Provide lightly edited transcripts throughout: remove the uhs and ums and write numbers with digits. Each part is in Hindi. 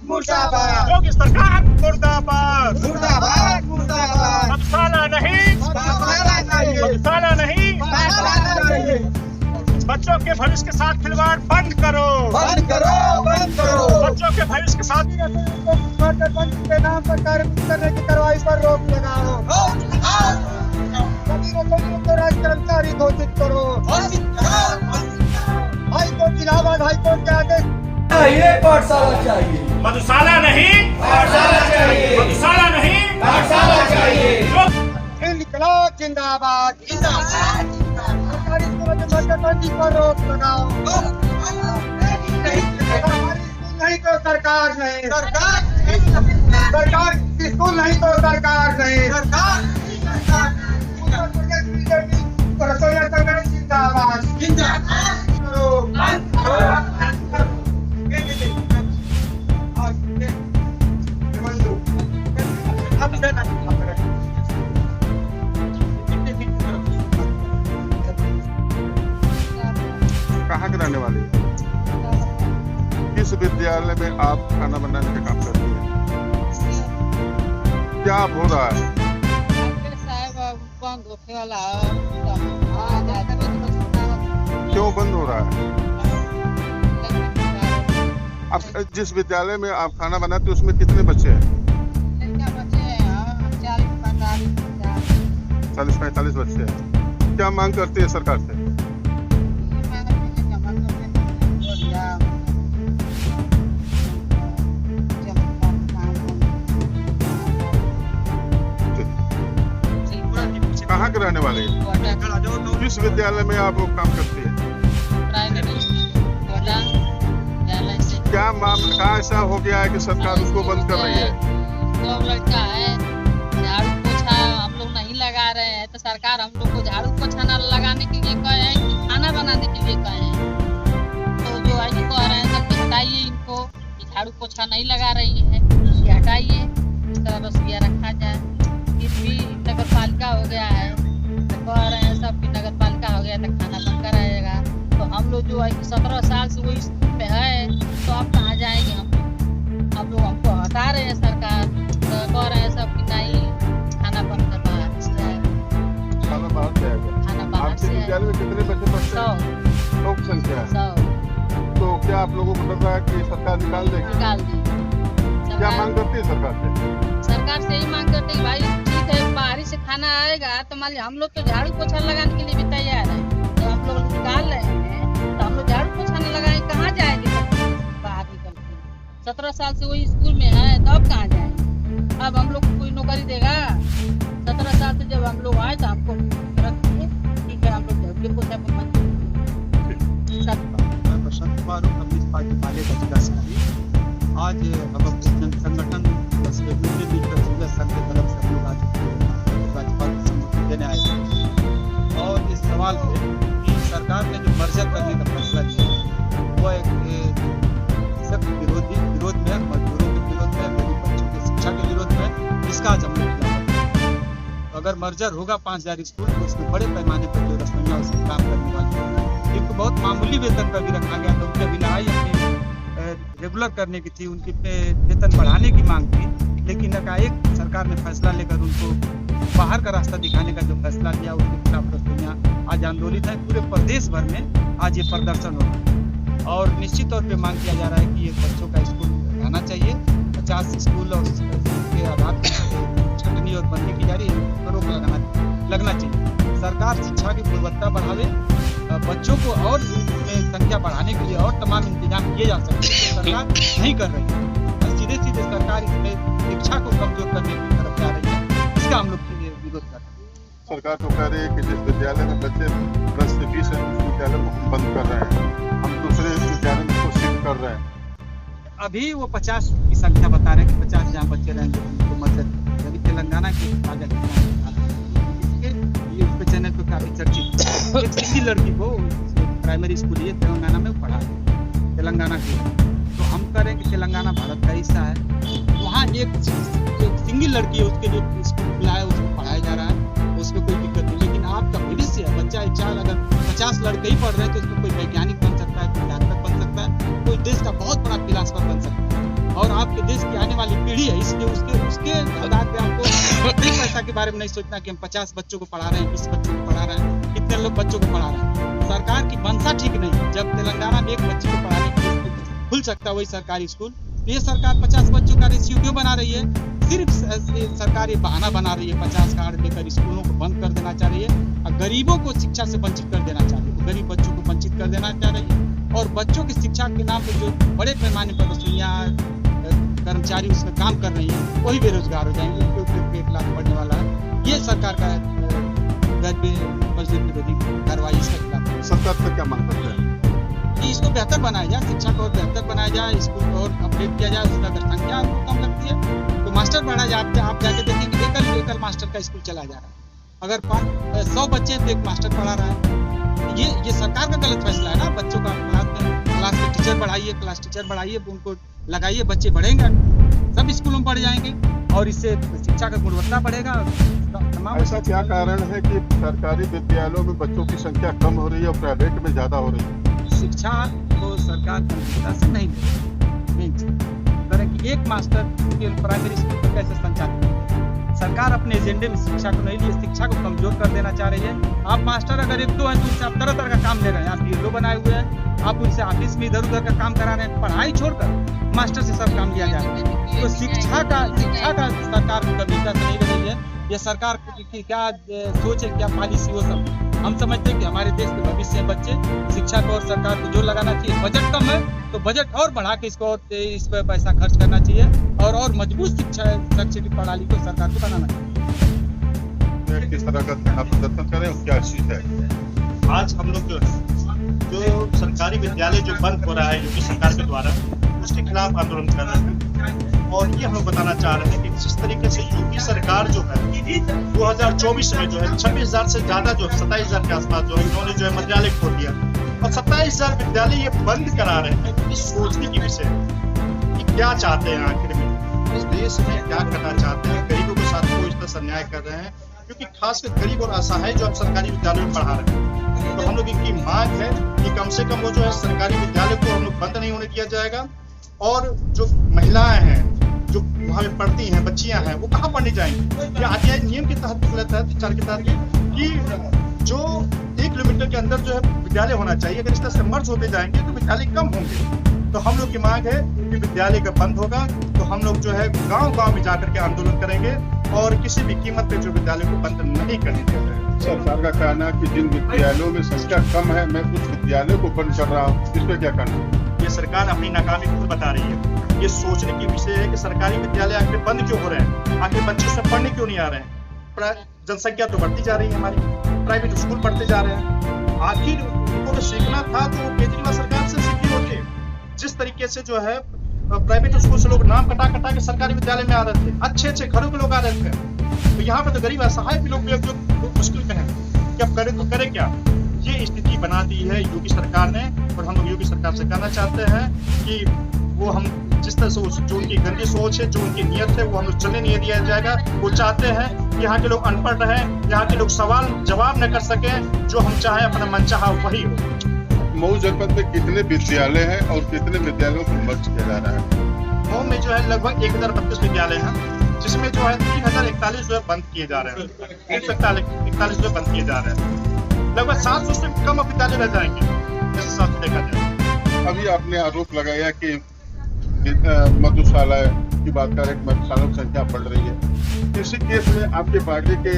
मुर्दाबाद योगी सरकार मुर्दाबाद। मुर्दाबाद मुर्दाबाद मधुशाला नहीं, मधुशाला नहीं, बच्चों के भविष्य के साथ खिलवाड़ बंद करो, बंद करो बंद करो। बच्चों के भविष्य के साथ के नाम पर कार्य करने की कार्रवाई पर रोक लगाओ। सभी रसोइयों को राज्य कर्मचारी घोषित करो। हाईकोर्ट इलाहाबाद हाईकोर्ट के आदेश चाहिए, पाठशाला चाहिए, मधुशाला नहीं, पाठशाला चाहिए, मधुशाला नहीं, पाठशाला चाहिए। इनकलाब जिंदाबाद जिंदाबाद। सरकारी स्कूलों में बंदी पर रोक लगाओ। सरकारी स्कूल नहीं तो सरकार नहीं, सरकार स्कूल नहीं तो सरकार नहीं, उत्तर प्रदेश बीजेपी रसोइया संगठन जिंदाबाद जिंदाबाद। कहाँ के रहने वाले हैं? किस विद्यालय में आप खाना बनाने का काम करती हैं? क्या हो रहा है? क्यों बंद हो रहा है? आप जिस विद्यालय में आप खाना बनाते हैं उसमें कितने बच्चे हैं? 40-45 बच्चे हैं। क्या मांग करती है सरकार से? कहाँ के रहने वाले हैं? किस विद्यालय में आप लोग काम करते हैं? क्या मामला, क्या ऐसा हो गया है कि सरकार उसको बंद कर रही है? तो लड़का है, झाड़ू पोछा हम लोग नहीं लगा रहे हैं, तो सरकार हम लोग को झाड़ू पोछा न लगाने के लिए कहे हैं कि खाना बनाने के लिए कहे हैं। तो जो आई कह रहे हैं सब हटाइए इनको, झाड़ू पोछा नहीं लगा रही है, ये हटाइए, इस तरह रसोईया रखा जाए। फिर भी नगर पालिका हो गया है, तो कह रहे हैं सब कि नगर पालिका हो गया तो खाना बंद कराएगा। तो हम लोग जो है 17 साल से वो स्कूल में है, तो अब कहाँ जाएंगे हम लोग हमको हटा रहे हैं सरकार, तो कह रहे हैं सब कि नहीं खाना बंद कर बाहर से आएगा। खाना बाहर से आएगा। खाना बाहर आपके से विद्यालय में कितने बच्चे पढ़ते हैं? 100 की संख्या है। 100 तो क्या आप लोगों को लग रहा है कि सरकार निकाल देगी? निकाल दी। क्या मांग करती है सरकार से? सरकार से यही मांग करते हैं भाई ठीक है, बाहरी से खाना आएगा तो मान लीजिए हम लोग तो झाड़ू पोछा लगाने के लिए भी तैयार है, तो हम लोग निकाल रहे हैं तो हम लोग झाड़ू पोछा नहीं लगाएंगे, कहाँ जाएंगे बाहर निकल के? 17 साल से वही स्कूल में है, तो अब कहाँ जाएंगे? अब हम लोग को कोई नौकरी देगा? 17 साल से जब हम लोग आए तो हमको रखिए, ठीक है, हम लोग झाड़ू पोछा पर मत प्रशांत कुमार कम्युनिस्ट पार्टी माले का जिलाधिकारी। आज हम अपने संगठन संघ की तरफ से हम लोग आज राज्यपाल को सम्मति देने आए थे और इस सवाल पे कि सरकार ने जो मर्जर करने का फैसला लिया वो एक सब विरोध में, मजदूरों के विरोध में, गरीब बच्चों की शिक्षा के विरोध में, इसका आज हम लोग किया। अगर मर्जर होगा 5000 स्कूल तो उसमें बड़े पैमाने पर जो रसोइया उसमें काम करने वाले जिनको बहुत मामूली वेतन पर भी रखा गया था, उनके बिना अपनी रेगुलर करने की थी, उनकी वेतन बढ़ाने की मांग थी, लेकिन एकाएक सरकार ने फैसला लेकर उनको बाहर का रास्ता दिखाने का जो फैसला लिया उसके खिलाफ रसोइया आज आंदोलित है। पूरे प्रदेश भर में आज ये प्रदर्शन हो रहा है और निश्चित तौर पे मांग किया जा रहा है कि ये बच्चों का स्कूल रहना चाहिए। 50 स्कूल और उसके आधार पर छटनी और बंदी की जा रही है, रोक लगना चाहिए। सरकार शिक्षा की गुणवत्ता बढ़ावे, बच्चों को और संख्या बढ़ाने के लिए और तमाम इंतजाम किए जा सकते हैं, सरकार नहीं कर रही है। सीधे सरकार इसमें शिक्षा को कमजोर करने की तरफ जा रही है, इसका हम लोग विरोध कर रहे हैं। सरकार तो कह रही है कि जिस विद्यालय में बच्चे 10 से 20 है उस विद्यालय को हम बंद कर रहे हैं, हम दूसरे विद्यालय में उसको शिफ्ट कर रहे हैं। अभी वो 50 की संख्या बता रहे हैं कि 50 जहाँ बच्चे रहेंगे उनको मदद, अभी तेलंगाना की चैनल पे काफी चर्चित एक सिंधी लड़की को प्राइमरी स्कूल ये तेलंगाना में पढ़ा तेलंगाना की, तो हम कह रहे हैं कि तेलंगाना भारत का हिस्सा है, वहाँ एक सिंगल लड़की है उसके जो स्कूल खुला है उसको पढ़ाया जा रहा है, उसमें कोई दिक्कत नहीं। लेकिन आपका भविष्य है, बच्चा चाहे अगर 50 लड़के ही पढ़ रहे हैं तो उसमें कोई वैज्ञानिक बन सकता है, कोई डॉक्टर बन सकता है, कोई देश का बहुत बड़ा फिलासफर बन सकता है। और आपके पीढ़ी है, इसलिए उसके आधार पे आपको एक पैसा के बारे में नहीं सोचना कि हम 50 बच्चों को पढ़ा रहे हैं, 20 बच्चों को पढ़ा रहे हैं, कितने लोग बच्चों को पढ़ा रहे हैं। सरकार की मंशा ठीक नहीं है। जब तेलंगाना में एक बच्चे को पढ़ाने के लिए खुल सकता है वही सरकारी स्कूल, तो ये सरकार 50 बच्चों का रेशियो क्यों बना रही है? सिर्फ सरकार ये बहाना बना रही है, 50 कार्ड लेकर स्कूलों को बंद कर देना चाह रही है और गरीबों को शिक्षा से वंचित कर देना चाह रही है, गरीब बच्चों को वंचित कर देना चाह रही है। और बच्चों की शिक्षा के नाम पर जो बड़े पैमाने पर रसोइयाँ कर्मचारी उसमें काम कर रही है वही बेरोजगार हो जाएंगे, क्योंकि 1 लाख पढ़ने वाला है। ये सरकार का मजदूर विरोधी कार्रवाई इसके खिलाफ। सरकार से क्या मांग करते हैं? कि इसको बेहतर बनाया जाए, शिक्षा को और बेहतर बनाया जाए, स्कूल को और अपडेट किया जाए। उसका अगर संख्या आपको कम लगती है तो मास्टर बढ़ाया जाए। आप जाके देखेंगे एकल मास्टर का स्कूल चला जा रहा है। अगर 100 बच्चे तो एक मास्टर पढ़ा रहा है। ये सरकार का गलत फैसला है ना। बच्चों का क्लास में टीचर बढ़ाइए, क्लास टीचर बढ़ाइए, उनको लगाइए, बच्चे बढ़ेंगे, सब स्कूलों में बढ़ जाएंगे और इससे शिक्षा का गुणवत्ता बढ़ेगा। ऐसा क्या कारण है कि सरकारी विद्यालयों में बच्चों की संख्या कम हो रही है और प्राइवेट में ज्यादा हो रही है? शिक्षा को सरकार गंभीरता से नहीं ले रही कि एक मास्टर प्राइमरी स्कूल पर कैसे संचालित है। सरकार अपने एजेंडे में शिक्षा को नहीं लिए, शिक्षा को कमजोर कर देना चाह रही है। आप मास्टर अगर 1-2 हैं तो उनसे आप तरह तरह का काम ले रहे हैं। आप बीएलओ बनाए हुए हैं, आप उनसे ऑफिस में इधर उधर का काम करा रहे हैं। पढ़ाई छोड़कर मास्टर से सब काम लिया जा रहा है। तो शिक्षा का सरकार को गंभीरता से नहीं ले रही है। ये सरकार की क्या सोच है, क्या पॉलिसी, वो सब हम समझते हैं कि हमारे देश के भविष्य में बच्चे शिक्षा को और सरकार को जोर लगाना चाहिए। बजट कम है तो बजट और बढ़ा के इस पर पैसा खर्च करना चाहिए और मजबूत शिक्षा शैक्षणिक प्रणाली को सरकार को बनाना चाहिए। किस तरह का प्रदर्शन करें और क्या चीज है? आज हम लोग जो सरकारी विद्यालय जो बंद हो रहा है योगी सरकार के द्वारा, उसके खिलाफ आंदोलन कर रहे हैं। और ये हम लोग बताना चाह रहे हैं कि जिस तरीके से योगी सरकार जो है 2024 में जो है 26,000 से ज्यादा जो 27,000 के आसपास जो इन्होंने जो है विद्यालय खोल दिया और 27,000 विद्यालय ये बंद करा रहे हैं। इस सोचने की विषय कि क्या चाहते हैं आखिर में इस देश में, क्या करना चाहते हैं, गरीबों के साथ वो इस तरह से अन्याय कर रहे हैं, क्योंकि खासकर गरीब और असहाय जो हम सरकारी विद्यालयों में पढ़ा रहे हैं। तो हम लोग इनकी मांग है कि कम से कम वो जो है सरकारी विद्यालय को हम लोग बंद नहीं होने दिया जाएगा। और जो महिलाएं हैं जो वहाँ पे पढ़ती हैं, बच्चियां हैं, वो कहाँ पढ़ने जाएंगी? ये आरटीआई नियम के तहत विचार के तहत कि जो 1 किलोमीटर के अंदर जो है विद्यालय होना चाहिए। अगर इस तरह से मर्ज होते जाएंगे तो विद्यालय कम होंगे। तो हम लोग की मांग है कि विद्यालय का बंद होगा तो हम लोग जो है गांव-गांव में जाकर के आंदोलन करेंगे और किसी भी कीमत पे जो विद्यालय को बंद नहीं करने दिया जाएगा। सरकार का कहना है कि जिन विद्यालयों में संख्या कम है, मैं कुछ विद्यालयों को बंद कर रहा हूँ, इस पे क्या करना? ये सरकार अपनी नाकामी खुद बता रही है। ये सोचने की विषय है कि सरकारी विद्यालय आखिर बंद क्यों हो रहे हैं, आखिर बच्चे उसमें पढ़ने क्यों नहीं आ रहे हैं। जनसंख्या तो बढ़ती जा रही है हमारी, प्राइवेट स्कूल बढ़ते जा रहे हैं। आखिर उनको तो सीखना था तो वो केजरीवाल सरकार से सीखे होते। जिस तरीके से जो है प्राइवेट स्कूल से लोग नाम कटा के सरकारी विद्यालय में आ रहे थे, अच्छे घरों के लोग आ रहे थे, तो यहाँ पे तो गरीब असहाय भी लोग जो मुश्किल में है कि अब करे तो करे क्या। ये स्थिति बना दी है योगी सरकार ने और हम लोग योगी सरकार से कहना चाहते हैं कि वो हम जिस तरह से जो उनकी गंदी सोच है, जो उनकी नियत है, वो हम लोग चलने नहीं दिया जाएगा। वो चाहते हैं कि यहाँ के लोग अनपढ़ रहें, यहाँ के लोग सवाल जवाब न कर सकें, जो हम चाहें अपना मनचाहा वही हो। मऊ जनपद में कितने विद्यालय हैं और कितने विद्यालयों को मर्ज किया जा रहा है? मऊ में जो है लगभग 1032 विद्यालय हैं, जिसमें जो है 3041 जो है बंद किए जा रहे हैं। 341 जो बंद किए जा रहे हैं। लगभग 700 से कम विद्यालय रह जाएंगे जिस हिसाब से देखा जाए। अभी आपने आरोप लगाया कि मधुशाला की बात करें, मधुशाला की संख्या बढ़ रही है। इसी केस में आपके पार्टी के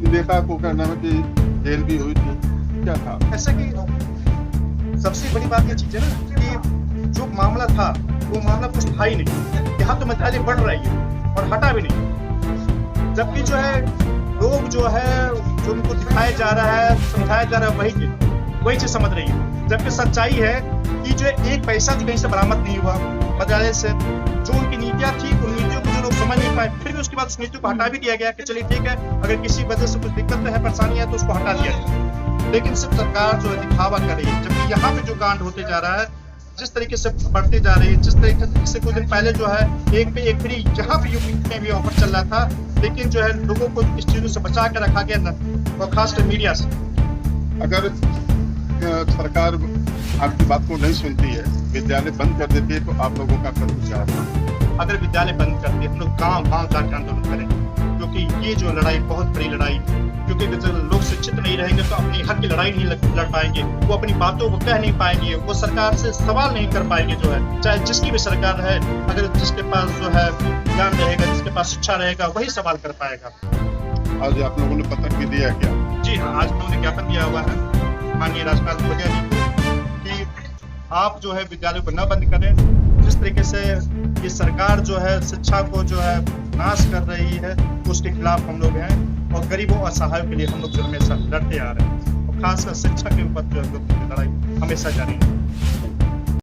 नेता को कहना है कि जेल भी हुई थी, क्या था? ऐसा कि सबसे बड़ी बात ये चीज है ना कि जो मामला था वो मामला कुछ था ही नहीं। यहाँ तो विद्यालय बढ़ रही है और हटा भी नहीं, जबकि जो है लोग जो है जो उनको दिखाया जा रहा है, समझाया जा रहा है, वही चीज समझ रही है। जबकि सच्चाई है कि जो 1 पैसा भी कहीं से बरामद नहीं हुआ विद्यालय से। जो उनकी नीतियां थी, उन नीतियों को जो लोग समझ नहीं पाए, फिर भी उसके बाद उस नीतियों को हटा भी दिया गया कि चलिए ठीक है, अगर किसी वजह से कुछ दिक्कत है, परेशानी है तो उसको हटा दिया जाए। लेकिन सिर्फ सरकार जो है दिखावा कर रही है, जबकि यहाँ पे जो कांड होते जा रहा है, जिस तरीके से बढ़ती जा रही है, जिस तरीके से कुछ दिन पहले जो है एक पे एक फ्री यहाँ पे यूपी में भी ऑफर चल रहा था, लेकिन जो है लोगों को इस चीजों से बचा के रखा गया और खासकर मीडिया से। अगर सरकार आपकी बात को नहीं सुनती है, विद्यालय बंद कर देती है, तो आप लोगों का कदम क्या होगा? अगर विद्यालय बंद करते हम लोग गांव जाकर आंदोलन करेंगे, क्योंकि ये जो लड़ाई बहुत बड़ी लड़ाई, क्योंकि जब लोग शिक्षित नहीं रहेंगे तो अपनी हक की लड़ाई नहीं लड़ पाएंगे, वो अपनी बातों को कह नहीं पाएंगे, वो सरकार से सवाल नहीं कर पाएंगे। जो है चाहे जिसकी भी सरकार है, अगर जिसके पास जो है ज्ञान रहेगा, जिसके पास शिक्षा रहेगा, वही सवाल कर पाएगा। आज आप लोगों ने पत्र भी दिया क्या? जी हाँ, आज उन्होंने ज्ञापन दिया हुआ है माननीय राज्यपाल महोदय जी को कि आप जो है विद्यालयों को न बंद करें। जिस तरीके से ये सरकार जो है शिक्षा को जो है नाश कर रही है, उसके खिलाफ हम लोग हैं और गरीबों और असहायों के लिए हम लोग जो हमेशा लड़ते आ रहे हैं, और खासकर शिक्षा के ऊपर जो है लड़ाई हमेशा जारी है।